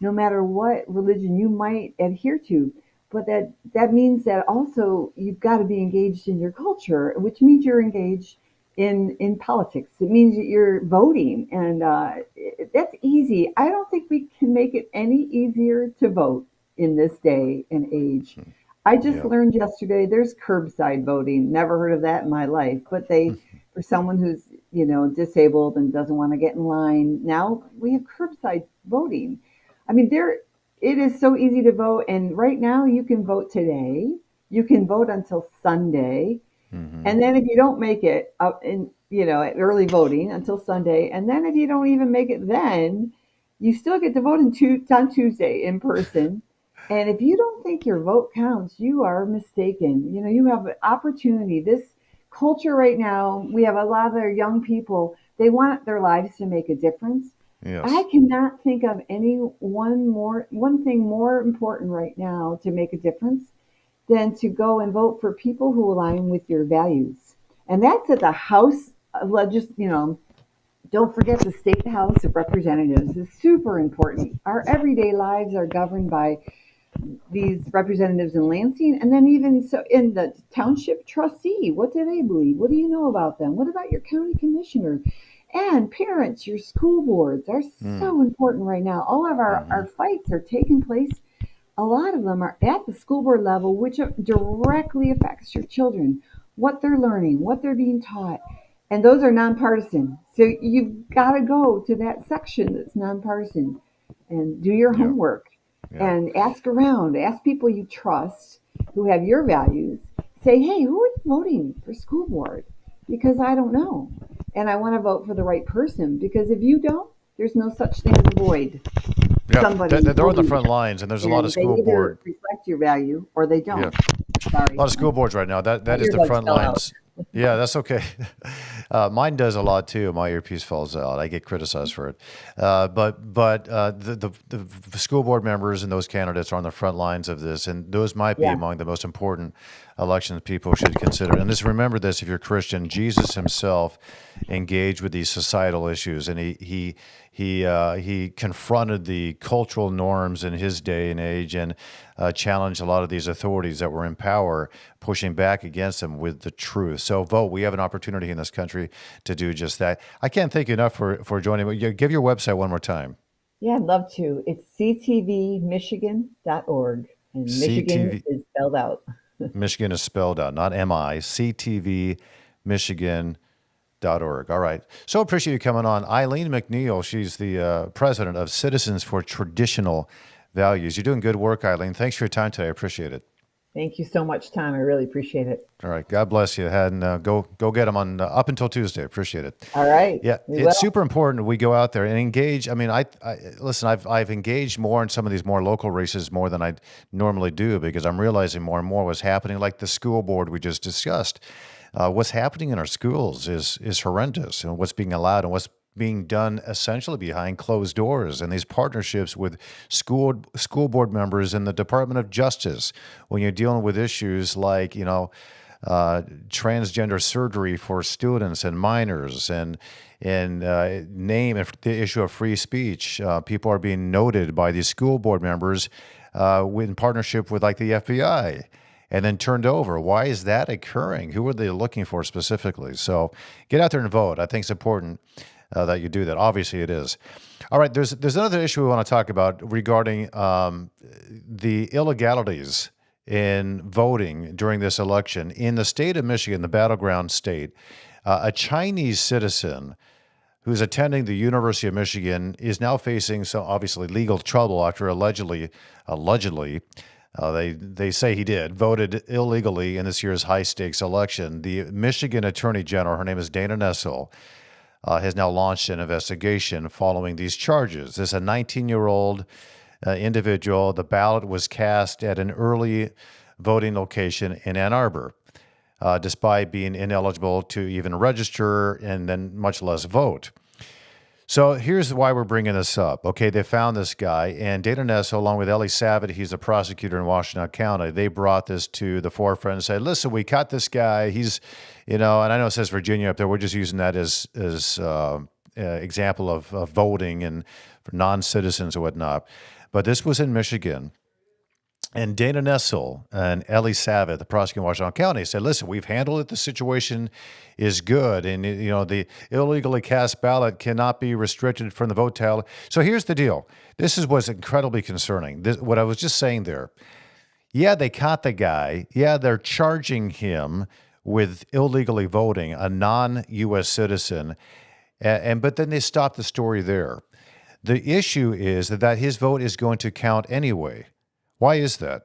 no matter what religion you might adhere to. But that means that also you've got to be engaged in your culture, which means you're engaged in politics. It means that you're voting, and that's easy. I don't think we can make it any easier to vote in this day and age. I just Yeah. learned yesterday there's curbside voting. Never heard of that in my life, but for someone who's disabled and doesn't want to get in line, now we have curbside voting. I mean, it is so easy to vote, and right now you can vote today. You can vote until Sunday, Hmm. and then if you don't make it up in at early voting until Sunday, and then if you don't even make it, then you still get to vote on Tuesday in person. And if you don't think your vote counts, you are mistaken. You have an opportunity. This culture right now, we have a lot of their young people. They want their lives to make a difference. I Yes. cannot think of one thing more important right now to make a difference than to go and vote for people who align with your values. And that's at the House of don't forget the State House of Representatives is super important. Our everyday lives are governed by these representatives in Lansing, and then even so in the township trustee. What do they believe? What do you know about them? What about your county commissioner? And parents, your school boards are Mm. so important right now. All of our Hmm. fights are taking place, a lot of them are at the school board level, which directly affects your children, what they're learning, what they're being taught. And those are nonpartisan. So you've got to go to that section that's nonpartisan and do your Yeah. homework Yeah. and ask around, ask people you trust who have your values. Say, hey, who are you voting for school board? Because I don't know. And I want to vote for the right person because if you don't, there's no such thing as a void. Yeah. Somebody They're on the voting front lines, and there's a lot of and they school either board. reflect your value or they Yeah. don't. A Sorry, lot of school boards right now. That my is the earbuds front fell out. lines. Yeah, that's okay. Mine does a lot too. My earpiece falls out. I get criticized for it. But the school board members and those candidates are on the front lines of this, and those might be Yeah, among the most important elections people should consider. And just remember this: if you're Christian, Jesus Himself engaged with these societal issues, and he confronted the cultural norms in his day and age, and challenged a lot of these authorities that were in power, pushing back against them with the truth. So vote. We have an opportunity in this country to do just that. I can't thank you enough for joining me. Give your website one more time. yeah, I'd love to. It's ctvmichigan.org, and Michigan CTV is spelled out. Michigan is spelled out, not MI. CTV Michigan. .org. All right. So appreciate you coming on. Eileen McNeil, she's the president of Citizens for Traditional Values. You're doing good work, Eileen. Thanks for your time today. I appreciate it. Thank you so much, Tom. I really appreciate it. All right. God bless you. And go get them on up until Tuesday. Appreciate it. All right. Yeah, We it's will. super important we go out there and engage. I mean, I listen. I've engaged more in some of these more local races more than I normally do because I'm realizing more and more what's happening. Like the school board we just discussed, what's happening in our schools is horrendous, and what's being allowed and what's being done essentially behind closed doors, and these partnerships with school board members and the Department of Justice when you're dealing with issues like transgender surgery for students and minors, and name and the issue of free speech. People are being noted by these school board members in partnership with like the FBI, and then turned over. Why is that occurring? Who are they looking for specifically? So get out there and vote. I think it's important that you do that. Obviously, it is. All right, there's another issue we want to talk about regarding the illegalities in voting during this election. In the state of Michigan, the battleground state, a Chinese citizen who's attending the University of Michigan is now facing some obviously legal trouble after allegedly, they say he voted illegally in this year's high-stakes election. The Michigan Attorney General, her name is Dana Nessel, has now launched an investigation following these charges. This is a 19-year-old individual. The ballot was cast at an early voting location in Ann Arbor, despite being ineligible to even register and then much less vote. So here's why we're bringing this up. Okay, they found this guy, and Dana Nessel, along with Ellie Savitt, he's a prosecutor in Washtenaw County, they brought this to the forefront and said, listen, we caught this guy. He's, and I know it says Virginia up there. We're just using that as example of voting and for non-citizens and whatnot. But this was in Michigan. And Dana Nessel and Ellie Savitt, the prosecutor in Washtenaw County, said, listen, we've handled it. The situation is good. And, the illegally cast ballot cannot be restricted from the vote tally. So here's the deal. This is what's incredibly concerning. What I was just saying there. Yeah, they caught the guy. Yeah, they're charging him with illegally voting, a non-U.S. citizen. But then they stopped the story there. The issue is that his vote is going to count anyway. Why is that?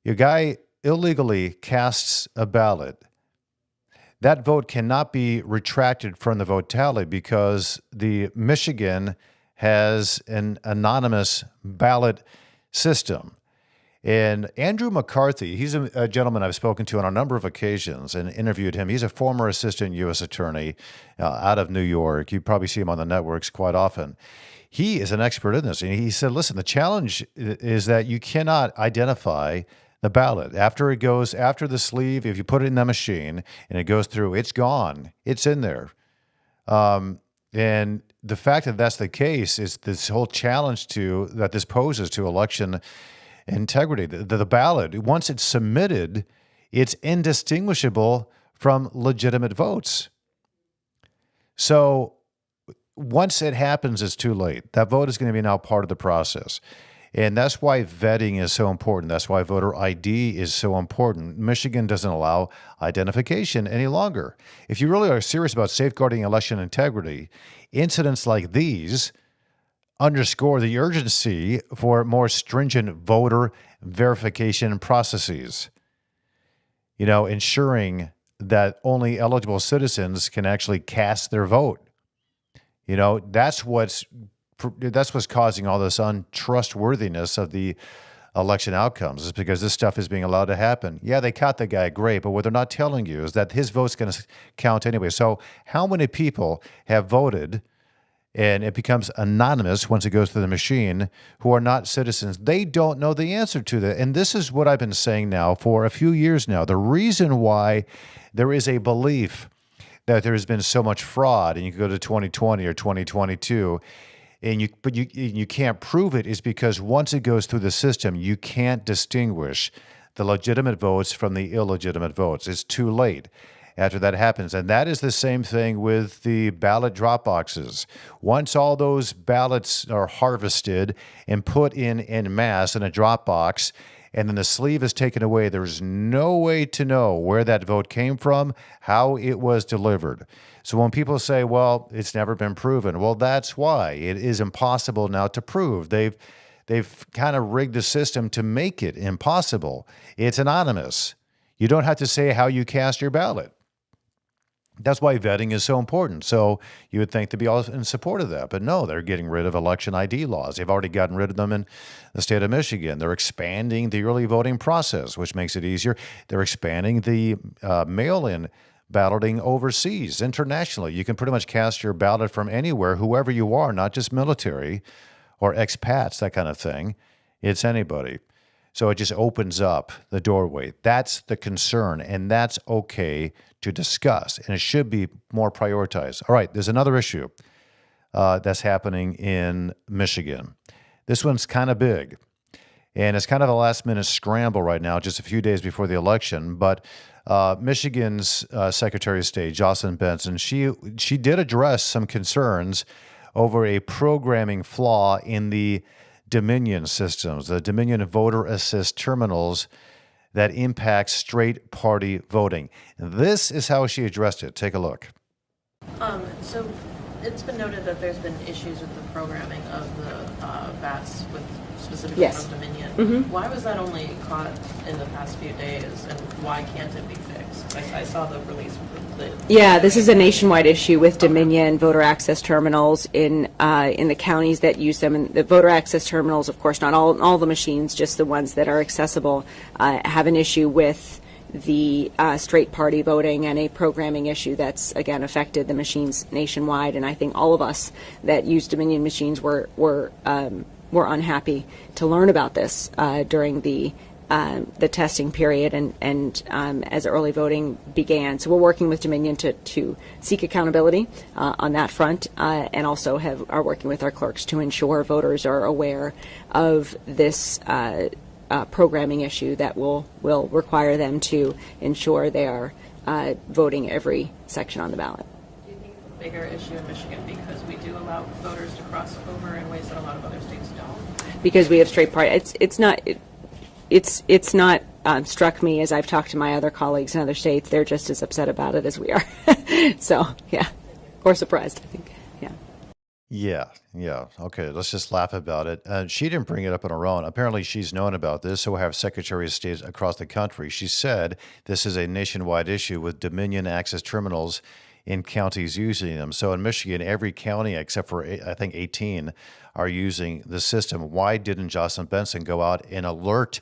Your guy illegally casts a ballot. That vote cannot be retracted from the vote tally because the Michigan has an anonymous ballot system. And Andrew McCarthy, he's a gentleman I've spoken to on a number of occasions and interviewed him. He's a former assistant U.S. attorney out of New York. You probably see him on the networks quite often. He is an expert in this. And he said, listen, the challenge is that you cannot identify the ballot. After the sleeve, if you put it in the machine and it goes through, it's gone. It's in there. And the fact that that's the case is this whole challenge that this poses to election integrity. The ballot, once it's submitted, it's indistinguishable from legitimate votes. So once it happens, it's too late. That vote is going to be now part of the process. And that's why vetting is so important. That's why voter ID is so important. Michigan doesn't allow identification any longer. If you really are serious about safeguarding election integrity, incidents like these underscore the urgency for more stringent voter verification processes. Ensuring that only eligible citizens can actually cast their vote. That's what's causing all this untrustworthiness of the election outcomes, is because this stuff is being allowed to happen. Yeah, they caught the guy, great, but what they're not telling you is that his vote's going to count anyway. So how many people have voted and it becomes anonymous once it goes through the machine who are not citizens? They don't know the answer to that. And this is what I've been saying now for a few years now. The reason why there is a belief that there has been so much fraud, and you can go to 2020 or 2022, but you can't prove it, is because once it goes through the system, you can't distinguish the legitimate votes from the illegitimate votes. It's too late after that happens. And that is the same thing with the ballot drop boxes. Once all those ballots are harvested and put in mass in a drop box, and then the sleeve is taken away. There's no way to know where that vote came from, how it was delivered. So when people say, well, it's never been proven, well, that's why. It is impossible now to prove. They've kind of rigged the system to make it impossible. It's anonymous. You don't have to say how you cast your ballot. That's why vetting is so important. So you would think to be all in support of that. But no, they're getting rid of election ID laws. They've already gotten rid of them in the state of Michigan. They're expanding the early voting process, which makes it easier. They're expanding the mail-in balloting overseas, internationally. You can pretty much cast your ballot from anywhere, whoever you are, not just military or expats, that kind of thing. It's anybody. So it just opens up the doorway. That's the concern, and that's okay to discuss, and it should be more prioritized. All right, there's another issue that's happening in Michigan. This one's kind of big, and it's kind of a last-minute scramble right now, just a few days before the election. But Michigan's Secretary of State, Jocelyn Benson, she did address some concerns over a programming flaw in the Dominion systems, the Dominion voter assist terminals that impact straight party voting. This is how she addressed it. Take a look. So it's been noted that there's been issues with the programming of the VATs with specifically Yes. from Dominion. Mhm. Why was that only caught in the past few days, and why can't it be fixed? I saw the release with the Yeah, this is a nationwide issue with Dominion voter access terminals in the counties that use them. And the voter access terminals, of course, not all the machines, just the ones that are accessible, have an issue with the straight party voting and a programming issue that's, again, affected the machines nationwide. And I think all of us that use Dominion machines were unhappy to learn about this during the testing period and as early voting began. So we're working with Dominion to seek accountability on that front, and also are working with our clerks to ensure voters are aware of this programming issue that will require them to ensure they are voting every section on the ballot. Do you think it's a bigger issue in Michigan because we do allow voters to cross over in ways that a lot of other states don't? Because we have straight party, it's not struck me as I've talked to my other colleagues in other states. They're just as upset about it as we are. So yeah, or surprised, I think. Yeah. Okay, let's just laugh about it. She didn't bring it up on her own. Apparently, she's known about this, so have Secretary of State across the country. She said this is a nationwide issue with Dominion access terminals in counties using them. So in Michigan, every county except for, I think, 18 are using the system. Why didn't Jocelyn Benson go out and alert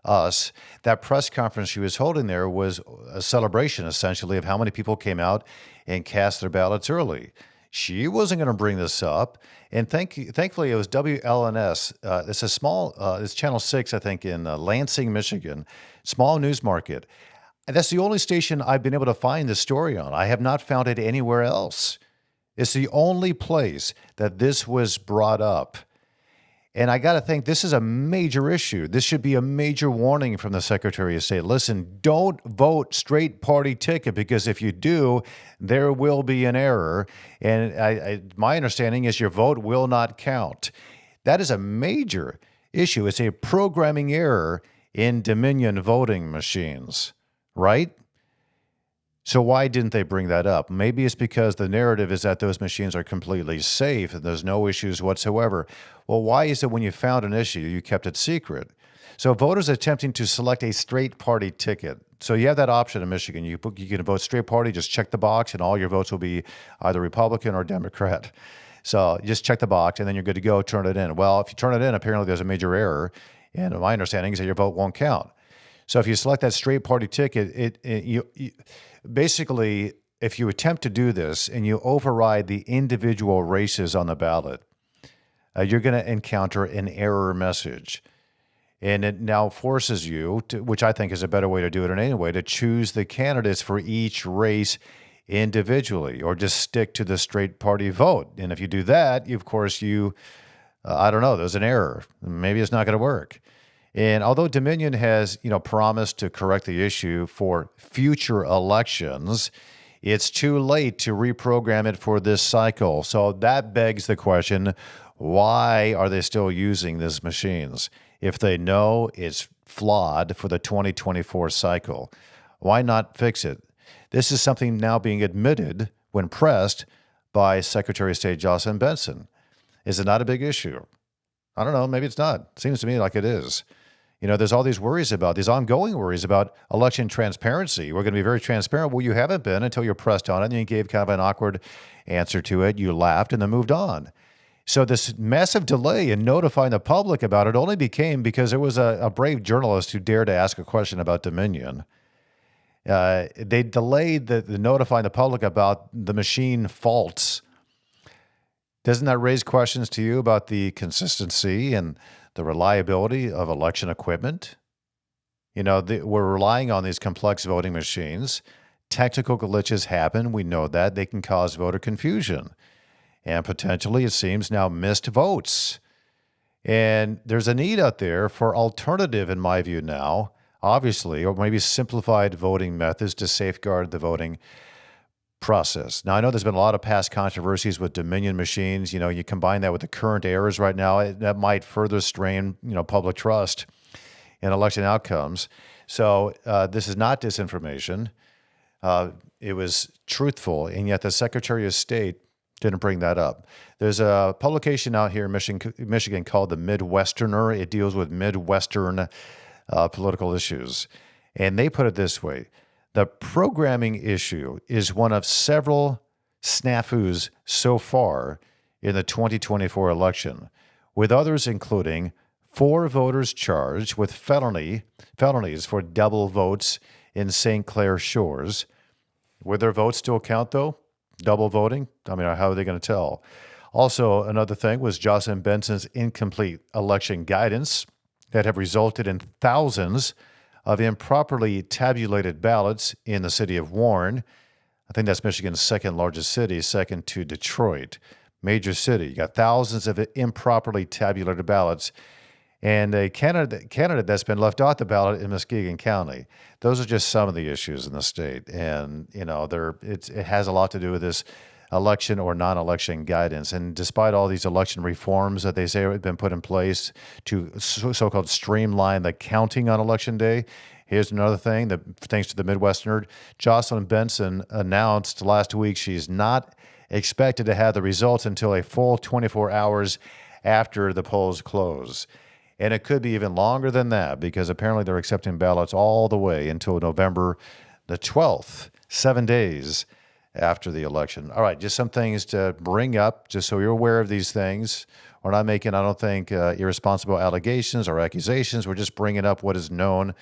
us? That press conference she was holding there was a celebration, essentially, of how many people came out and cast their ballots early. She wasn't going to bring this up, and thankfully it was WLNS. It's a small, it's Channel 6, I think, in Lansing, Michigan, small news market. That's the only station I've been able to find this story on. I have not found it anywhere else. It's the only place that this was brought up. And I got to think this is a major issue. This should be a major warning from the Secretary of State. Listen, don't vote straight party ticket, because if you do, there will be an error. And my understanding is your vote will not count. That is a major issue. It's a programming error in Dominion voting machines, right? So why didn't they bring that up? Maybe it's because the narrative is that those machines are completely safe and there's no issues whatsoever. Well, why is it when you found an issue, you kept it secret? So voters attempting to select a straight party ticket. So you have that option in Michigan. You can vote straight party, just check the box, and all your votes will be either Republican or Democrat. So you just check the box, and then you're good to go, turn it in. Well, if you turn it in, apparently there's a major error, and my understanding is that your vote won't count. So if you select that straight party ticket, you basically, if you attempt to do this and you override the individual races on the ballot, you're going to encounter an error message. And it now forces you to, which I think is a better way to do it in any way, to choose the candidates for each race individually, or just stick to the straight party vote. And if you do that, of course, I don't know, there's an error. Maybe it's not going to work. And although Dominion has, promised to correct the issue for future elections, it's too late to reprogram it for this cycle. So that begs the question, why are they still using these machines? If they know it's flawed for the 2024 cycle. Why not fix it? This is something now being admitted when pressed by Secretary of State Jocelyn Benson. Is it not a big issue? I don't know. Maybe it's not. Seems to me like it is. There's all these worries about, these ongoing worries about election transparency. We're going to be very transparent. Well, you haven't been until you're pressed on it, and you gave kind of an awkward answer to it. You laughed and then moved on. So this massive delay in notifying the public about it only became because there was a brave journalist who dared to ask a question about Dominion. They delayed the notifying the public about the machine faults. Doesn't that raise questions to you about the consistency and the reliability of election equipment? We're relying on these complex voting machines. Technical glitches happen. We know that. They can cause voter confusion. And potentially, it seems now, missed votes. And there's a need out there for alternative, in my view now, obviously, or maybe simplified voting methods to safeguard the voting process. Now, I know there's been a lot of past controversies with Dominion machines. You combine that with the current errors right now, that might further strain, public trust in election outcomes. So this is not disinformation. It was truthful, and yet the Secretary of State didn't bring that up. There's a publication out here in Michigan called The Midwesterner. It deals with Midwestern political issues. And they put it this way: the programming issue is one of several snafus so far in the 2024 election, with others including 4 voters charged with felonies for double votes in St. Clair Shores. Will their votes still count, though? Double voting? I mean, how are they going to tell? Also, another thing was Jocelyn Benson's incomplete election guidance that have resulted in thousands of improperly tabulated ballots in the city of Warren. I think that's Michigan's second largest city, second to Detroit. Major city. You got thousands of improperly tabulated ballots. And a candidate that's been left off the ballot in Muskegon County. Those are just some of the issues in the state. And, it has a lot to do with this election or non-election guidance. And despite all these election reforms that they say have been put in place to so-called streamline the counting on Election Day, here's another thing that, thanks to the Midwesterner, Jocelyn Benson announced last week she's not expected to have the results until a full 24 hours after the polls close. And it could be even longer than that, because apparently they're accepting ballots all the way until November the 12th, 7 days after the election. All right, just some things to bring up, just so you're aware of these things. We're not making, I don't think, irresponsible allegations or accusations. We're just bringing up what is known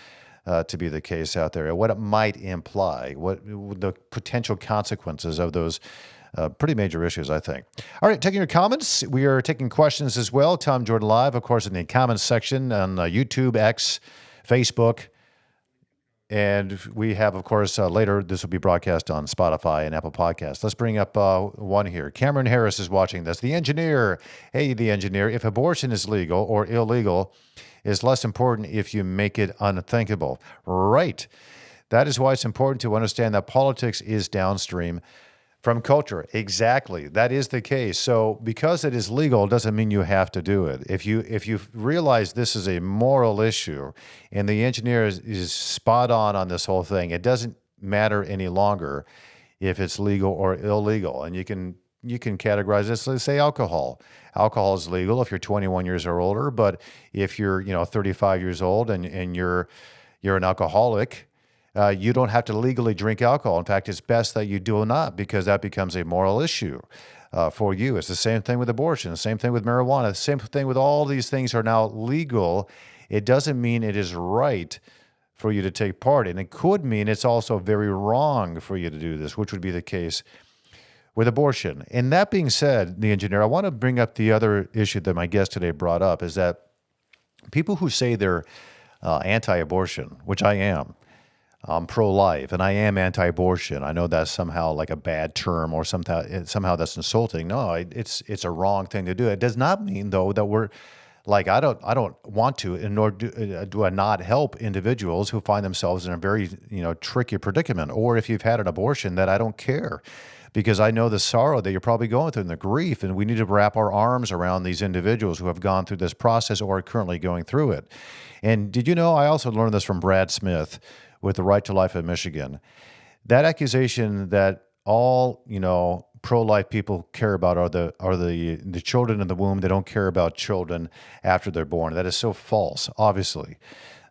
to be the case out there, and what it might imply, what the potential consequences of those pretty major issues, I think. All right, taking your comments. We are taking questions as well. Tom Jordan Live, of course, in the comments section on YouTube, X, Facebook. And we have, of course, later, this will be broadcast on Spotify and Apple Podcasts. Let's bring up one here. Cameron Harris is watching this. The engineer. Hey, the engineer. If abortion is legal or illegal, is less important if you make it unthinkable. Right. That is why it's important to understand that politics is downstream from culture. Exactly. That is the case. So because it is legal doesn't mean you have to do it. If you realize this is a moral issue, and the engineer is spot on this whole thing, it doesn't matter any longer if it's legal or illegal. And you can categorize this. Let's say alcohol. Alcohol is legal if you're 21 years or older, but if you're 35 years old and you're an alcoholic, you don't have to legally drink alcohol. In fact, it's best that you do not, because that becomes a moral issue for you. It's the same thing with abortion, the same thing with marijuana, the same thing with all these things are now legal. It doesn't mean it is right for you to take part. And it could mean it's also very wrong for you to do this, which would be the case with abortion. And that being said, the engineer, I want to bring up the other issue that my guest today brought up, is that people who say they're anti-abortion, which I am, I'm pro-life, and I am anti-abortion. I know that's somehow like a bad term, or somehow that's insulting. No, it's a wrong thing to do. It does not mean, though, that we're Like I don't want to, and nor do I not help individuals who find themselves in a very tricky predicament. Or if you've had an abortion, that I don't care, because I know the sorrow that you're probably going through and the grief, and we need to wrap our arms around these individuals who have gone through this process or are currently going through it. And did you know, I also learned this from Brad Smith with the Right to Life in Michigan. That accusation that all pro-life people care about are the children in the womb. They don't care about children after they're born. That is so false, obviously.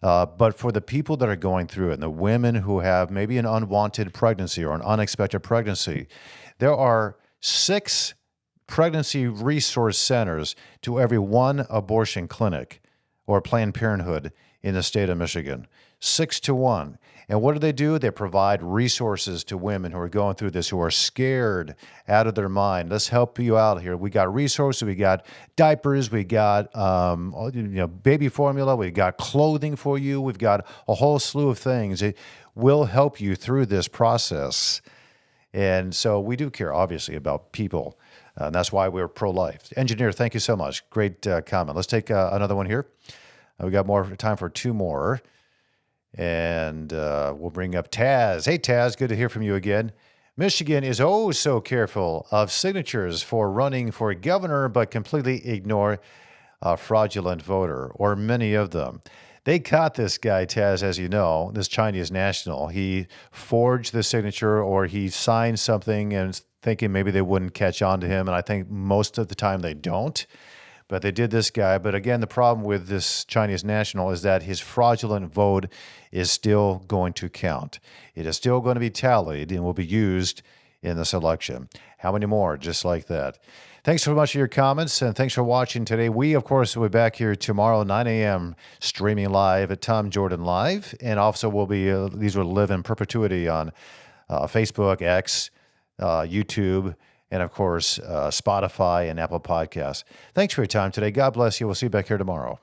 But for the people that are going through it, and the women who have maybe an unwanted pregnancy or an unexpected pregnancy, there are 6 pregnancy resource centers to every 1 abortion clinic or Planned Parenthood in the state of Michigan. 6 to 1. And what do? They provide resources to women who are going through this, who are scared out of their mind. Let's help you out here. We got resources. We got diapers. We got baby formula. We got clothing for you. We've got a whole slew of things. It will help you through this process. And so we do care, obviously, about people. And that's why we're pro-life. Engineer, thank you so much. Great comment. Let's take another one here. We got more time for 2 more. And we'll bring up Taz. Hey, Taz, good to hear from you again. Michigan is oh so careful of signatures for running for governor, but completely ignore a fraudulent voter, or many of them. They caught this guy, Taz, as you know, this Chinese national. He forged the signature, or he signed something and thinking maybe they wouldn't catch on to him. And I think most of the time they don't. But they did this guy. But again, the problem with this Chinese national is that his fraudulent vote is still going to count. It is still going to be tallied and will be used in this election. How many more just like that? Thanks so much for your comments, and thanks for watching today. We, of course, will be back here tomorrow, 9 a.m., streaming live at Tom Jordan Live. And also we'll be, these will live in perpetuity on Facebook, X, YouTube, and, of course, Spotify and Apple Podcasts. Thanks for your time today. God bless you. We'll see you back here tomorrow.